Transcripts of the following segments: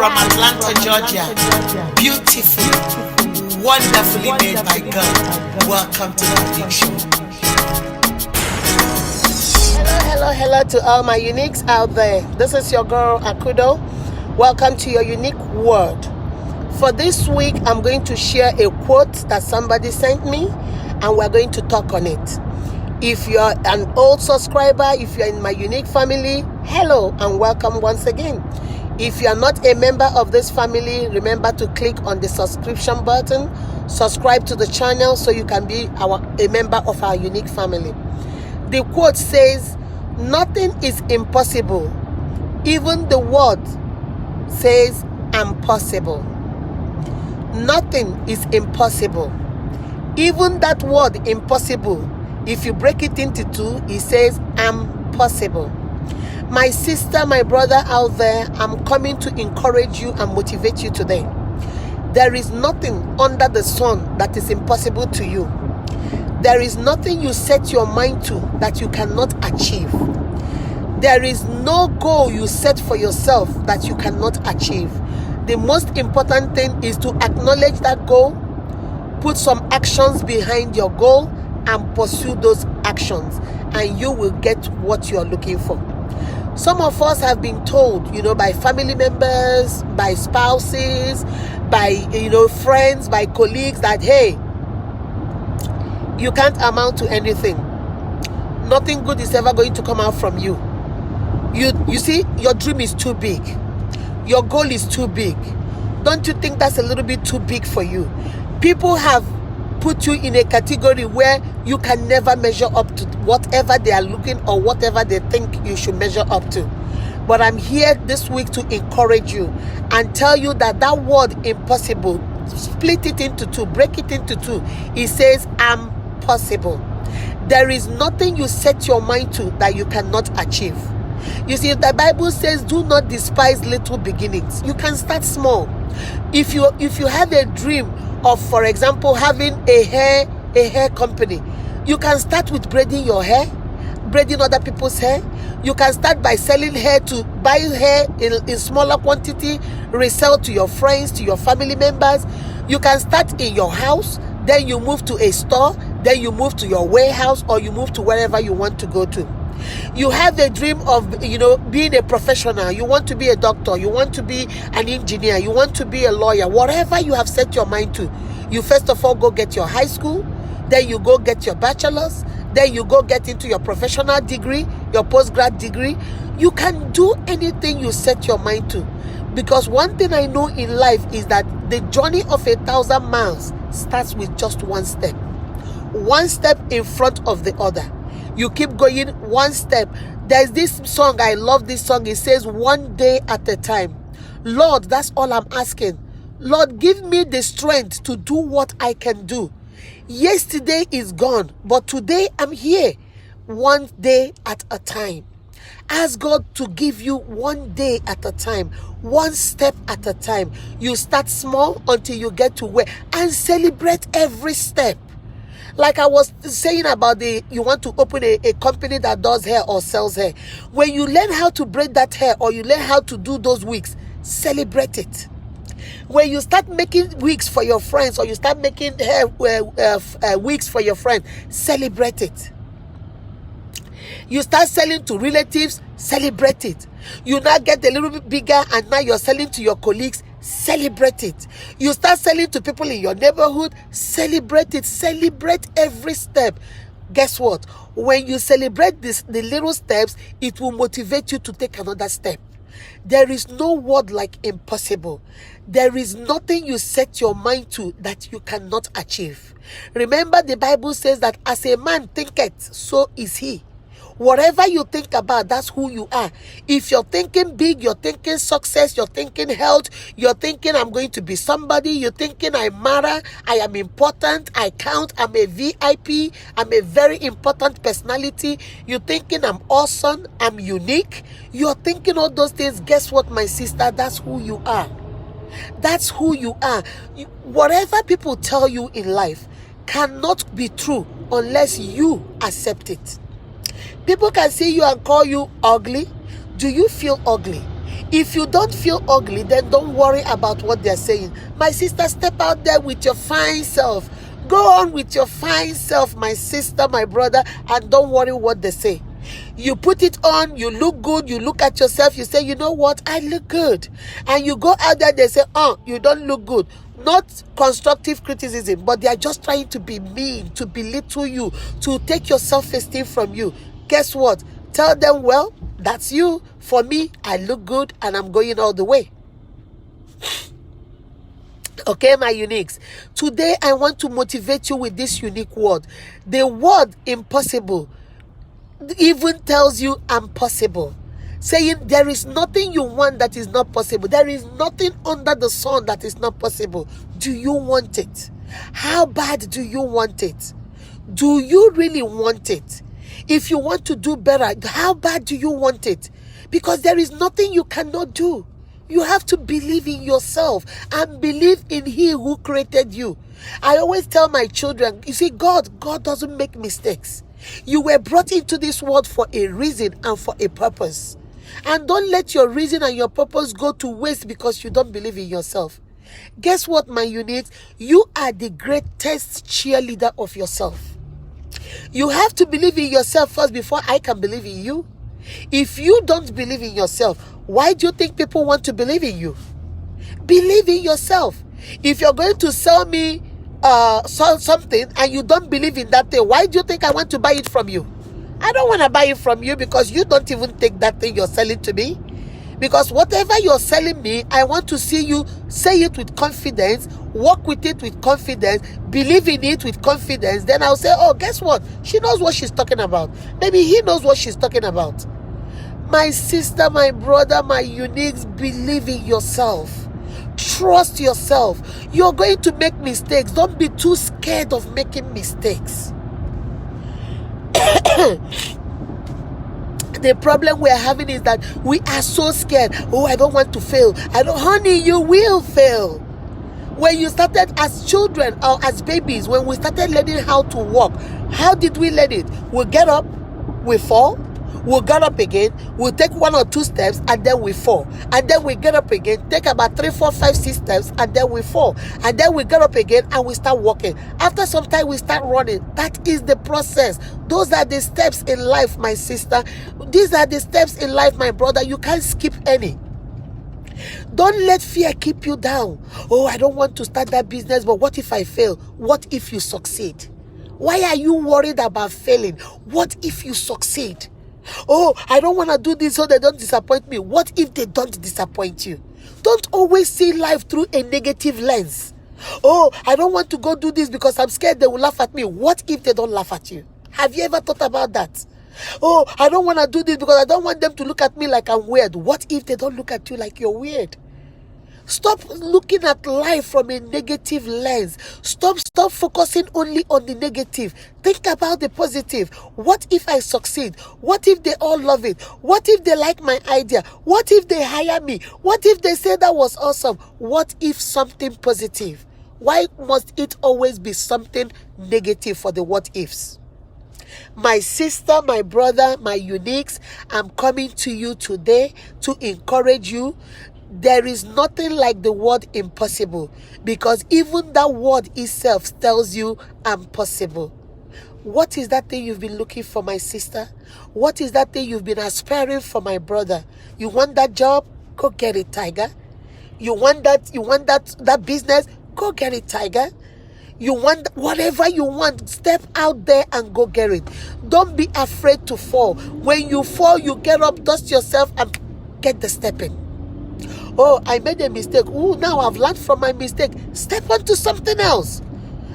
from Atlanta, Georgia. Beautiful, wonderfully made by God. Welcome to the Unique Show. Hello to all my uniques out there. This is your girl Akudo. Welcome to your unique word. For this week, I'm going to share a quote that somebody sent me, and we're going to talk on it. If you're an old subscriber, if you're in my unique family, hello and welcome once again. If you're not a member of this family, remember to click on the subscription button, subscribe to the channel so you can be a member of our unique family. The quote says, "Nothing is impossible. Even the word says I'm possible." Nothing is impossible. Even that word impossible, if you break it into two, it says I'm possible. My sister, my brother out there, I'm coming to encourage you and motivate you today. There is nothing under the sun that is impossible to you. There is nothing you set your mind to that you cannot achieve. There is no goal you set for yourself that you cannot achieve. The most important thing is to acknowledge that goal, put some actions behind your goal, and pursue those actions, and you will get what you are looking for. Some of us have been told, by family members, by spouses, by, friends, by colleagues that, hey, you can't amount to anything. Nothing good is ever going to come out from you. You see, your dream is too big. Your goal is too big. Don't you think that's a little bit too big for you? People have put you in a category where you can never measure up to whatever they are looking or whatever they think you should measure up to. But I'm here this week to encourage you and tell you that that word impossible, split it into two, break it into two. It says I'm possible. There is nothing you set your mind to that you cannot achieve. You see, the Bible says, do not despise little beginnings. You can start small. If you have a dream of, for example, having a hair company, you can start with braiding your hair, braiding other people's hair. You can start by selling hair, to buy hair in smaller quantity, resell to your friends, to your family members. You can start in your house, then you move to a store, then you move to your warehouse, or you move to wherever you want to go to. You have a dream of, being a professional. You want to be a doctor. You want to be an engineer. You want to be a lawyer. Whatever you have set your mind to, you first of all go get your high school. Then you go get your bachelor's. Then you go get into your professional degree, your postgrad degree. You can do anything you set your mind to. Because one thing I know in life is that the journey of 1,000 miles starts with just one step. One step in front of the other. You keep going one step. There's this song, I love this song. It says, one day at a time. Lord, that's all I'm asking. Lord, give me the strength to do what I can do. Yesterday is gone, but today I'm here. One day at a time. Ask God to give you one day at a time, one step at a time. You start small until you get to where, and celebrate every step. Like I was saying about you want to open a company that does hair or sells hair. When you learn how to braid that hair or you learn how to do those wigs, celebrate it. When you start making wigs for your friends or you start making hair wigs for your friends, celebrate it. You start selling to relatives, celebrate it. You now get a little bit bigger and now you're selling to your colleagues, celebrate it. You start selling to people in your neighborhood, celebrate it. Celebrate every step. Guess what? When you celebrate the little steps, it will motivate you to take another step. There is no word like impossible. There is nothing you set your mind to that you cannot achieve. Remember, the Bible says that as a man thinketh, so is he. Whatever you think about, that's who you are. If you're thinking big, you're thinking success, you're thinking health, you're thinking I'm going to be somebody, you're thinking I matter, I am important, I count, I'm a VIP, I'm a very important personality, you're thinking I'm awesome, I'm unique, you're thinking all those things. Guess what, my sister? That's who you are. That's who you are. Whatever people tell you in life cannot be true unless you accept it. People can see you and call you ugly. Do you feel ugly? If you don't feel ugly, then don't worry about what they're saying. My sister, step out there with your fine self. Go on with your fine self, my sister, my brother, and don't worry what they say. You put it on, you look good, you look at yourself, you say, you know what, I look good. And you go out there, they say, oh, you don't look good. Not constructive criticism, but they are just trying to be mean, to belittle you, to take your self-esteem from you. Guess what? Tell them, well, that's you. For me, I look good and I'm going all the way. Okay, my uniques. Today, I want to motivate you with this unique word. The word impossible even tells you I'm possible. Saying there is nothing you want that is not possible. There is nothing under the sun that is not possible. Do you want it? How bad do you want it? Do you really want it? If you want to do better, how bad do you want it? Because there is nothing you cannot do. You have to believe in yourself and believe in He who created you. I always tell my children, you see, God doesn't make mistakes. You were brought into this world for a reason and for a purpose. And don't let your reason and your purpose go to waste because you don't believe in yourself. Guess what, my unit? You are the greatest cheerleader of yourself. You have to believe in yourself first before I can believe in you. If you don't believe in yourself, why do you think people want to believe in you? Believe in yourself. If you're going to sell me something and you don't believe in that thing, why do you think I want to buy it from you? I don't want to buy it from you because you don't even take that thing you're selling to me. Because whatever you're selling me, I want to see you say it with confidence, walk with it with confidence, believe in it with confidence. Then I'll say, oh, guess what? She knows what she's talking about. Maybe he knows what she's talking about. My sister, my brother, my uniques, believe in yourself. Trust yourself. You're going to make mistakes. Don't be too scared of making mistakes. The problem we're having is that we are so scared. Oh, I don't want to fail. Honey, you will fail. When you started as children or as babies, when we started learning how to walk, how did we learn it? We'll get up, we fall, we'll get up again, we'll take 1 or 2 steps, and then we fall. And then we get up again, take about 3, 4, 5, 6 steps, and then we fall. And then we get up again and we start walking. After some time, we start running. That is the process. Those are the steps in life, my sister. These are the steps in life, my brother. You can't skip any. Don't let fear keep you down. Oh, I don't want to start that business, but what if I fail? What if you succeed? Why are you worried about failing? What if you succeed? Oh, I don't want to do this so they don't disappoint me. What if they don't disappoint you? Don't always see life through a negative lens. Oh, I don't want to go do this because I'm scared they will laugh at me. What if they don't laugh at you? Have you ever thought about that? Oh, I don't want to do this because I don't want them to look at me like I'm weird. What if they don't look at you like you're weird? Stop looking at life from a negative lens. Stop focusing only on the negative. Think about the positive. What if I succeed? What if they all love it? What if they like my idea? What if they hire me? What if they say that was awesome? What if something positive? Why must it always be something negative for the what ifs? My sister, my brother, my uniques, I'm coming to you today to encourage you. There is nothing like the word impossible, because even that word itself tells you I'm possible. What is that thing you've been looking for, my sister? What is that thing you've been aspiring for, my brother? You want that job? Go get it, tiger. You want that business? Go get it, tiger. You want whatever you want, step out there and go get it. Don't be afraid to fall. When you fall, you get up, dust yourself, and get the step in. Oh, I made a mistake. Oh, now I've learned from my mistake. Step onto something else.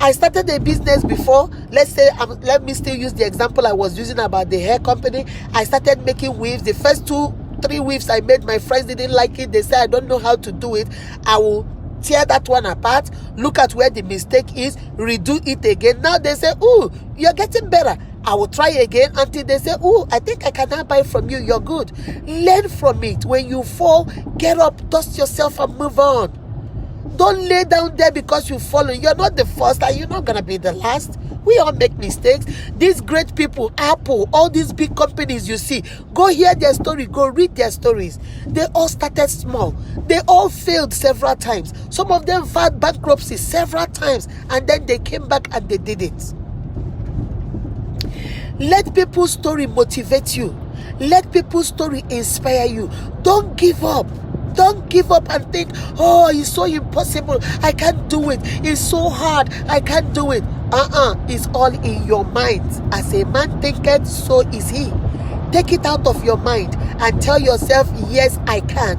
I started a business before. Let's say, let me still use the example I was using about the hair company. I started making weaves. The first 2-3 weaves I made, my friends didn't like it. They said, I don't know how to do it. I will tear that one apart, look at where the mistake is, redo it again. Now they say, oh, you're getting better. I will try again until they say, oh, I think I can now buy from you. You're good. Learn from it. When you fall, get up, dust yourself and move on. Don't lay down there because you follow. You're not the first and you're not going to be the last. We all make mistakes. These great people, Apple, all these big companies you see, go hear their story, go read their stories. They all started small. They all failed several times. Some of them filed bankruptcy several times, and then they came back and they did it. Let people's story motivate you. Let people's story inspire you. Don't give up. Don't give up and think, oh, it's so impossible. I can't do it. It's so hard. I can't do it. It's all in your mind. As a man thinketh, so is he. Take it out of your mind and tell yourself, yes, I can.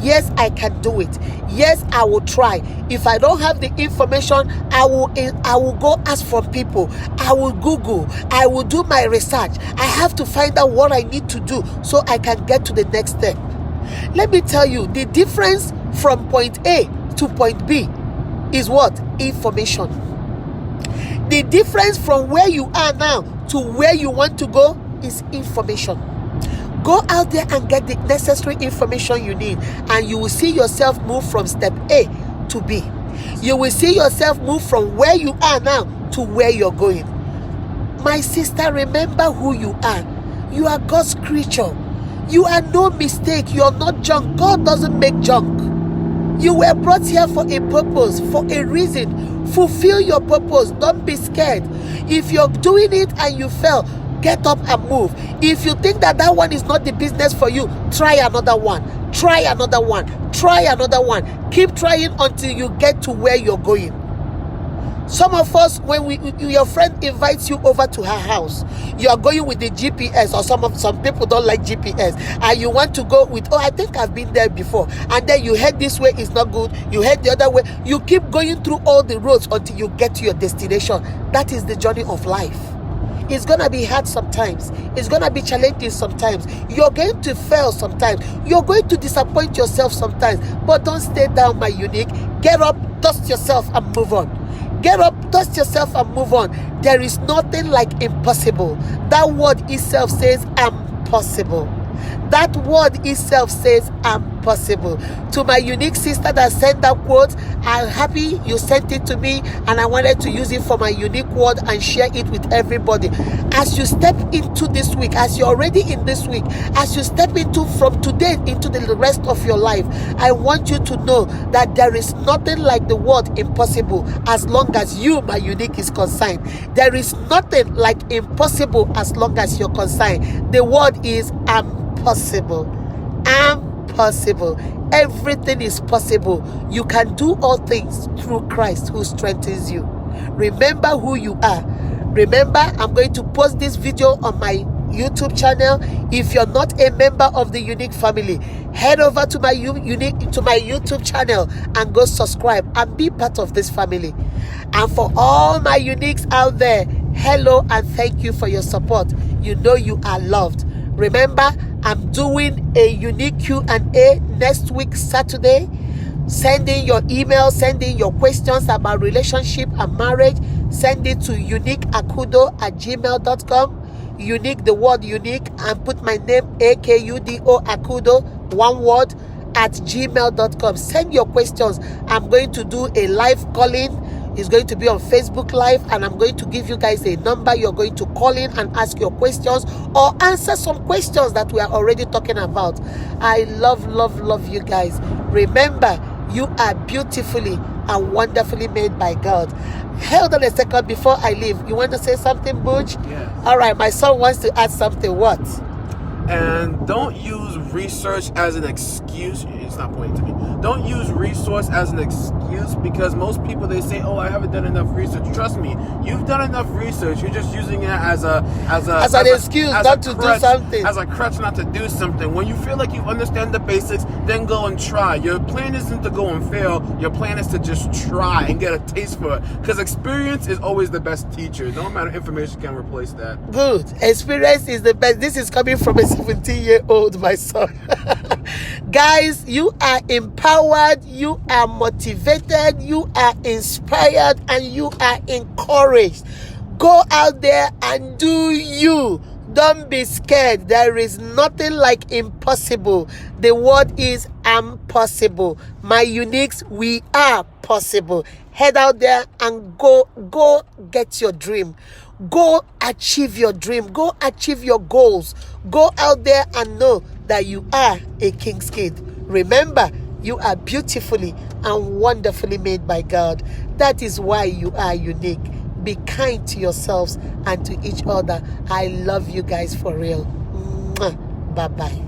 Yes, I can do it. Yes, I will try. If I don't have the information, I will go ask from people. I will Google. I will do my research. I have to find out what I need to do so I can get to the next step. Let me tell you, the difference from point A to point B is what? Information. The difference from where you are now to where you want to go is information. Go out there and get the necessary information you need, and you will see yourself move from step A to B. You will see yourself move from where you are now to where you're going. My sister, remember who you are. You are God's creature. You are no mistake. You are not junk. God doesn't make junk. You were brought here for a purpose, for a reason. Fulfill your purpose. Don't be scared. If you're doing it and you fail, get up and move. If you think that one is not the business for you, try another one. Try another one. Try another one. Keep trying until you get to where you're going. Some of us, when your friend invites you over to her house, you are going with the GPS, or some people don't like GPS, and you want to go with, oh, I think I've been there before, and then you head this way, it's not good, you head the other way, you keep going through all the roads until you get to your destination. That is the journey of life. It's gonna be hard sometimes. It's gonna be challenging sometimes. You're going to fail sometimes. You're going to disappoint yourself sometimes. But don't stay down, my unique. Get up, dust yourself, and move on. Get up, dust yourself, and move on. There is nothing like impossible. That word itself says, I'm possible. That word itself says, I'm possible. To my unique sister that sent that quote, I'm happy you sent it to me, and I wanted to use it for my unique word and share it with everybody. As you step into this week, as you're already in this week, as you step into from today into the rest of your life, I want you to know that there is nothing like the word impossible as long as you, my unique, is concerned. There is nothing like impossible as long as you're concerned. The word is possible. I'm possible. Everything is possible. You can do all things through Christ who strengthens you. Remember who you are. Remember, I'm going to post this video on my YouTube channel. If you're not a member of the Unique family, head over to my YouTube channel and go subscribe and be part of this family. And for all my uniques out there, hello and thank you for your support. You know you are loved. Remember, I'm doing a unique Q&A next week, Saturday. Send in your email, send in your questions about relationship and marriage. Send it to uniqueakudo@gmail.com. Unique, the word unique, and put my name, AKUDO, Akudo, one word, @gmail.com. Send your questions. I'm going to do a live calling. It's going to be on Facebook Live, and I'm going to give you guys a number. You're going to call in and ask your questions or answer some questions that we are already talking about. I love you guys. Remember, you are beautifully and wonderfully made by God. Hold on a second before I leave. You want to say something, Butch? Yes. All right, my son wants to add something. What? And don't use research as an excuse. It's not pointing to me. Don't use resource as an excuse, because most people, they say, oh, I haven't done enough research. Trust me, you've done enough research. You're just using it as an excuse not to do something. As a crutch not to do something. When you feel like you understand the basics, then go and try. Your plan isn't to go and fail. Your plan is to just try and get a taste for it. Because experience is always the best teacher. No amount of information can replace that. Good. Experience is the best. This is coming from a 17-year-old, my son. Guys, you are empowered, you are motivated, you are inspired, and you are encouraged. Go out there and do you. Don't be scared. There is nothing like impossible. The word is I'm possible. My uniques, we are possible. Head out there and go get your dream. Go achieve your dream. Go achieve your goals. Go out there and know that you are a king's kid. Remember, you are beautifully and wonderfully made by God. That is why you are unique. Be kind to yourselves and to each other. I love you guys for real. Bye-bye.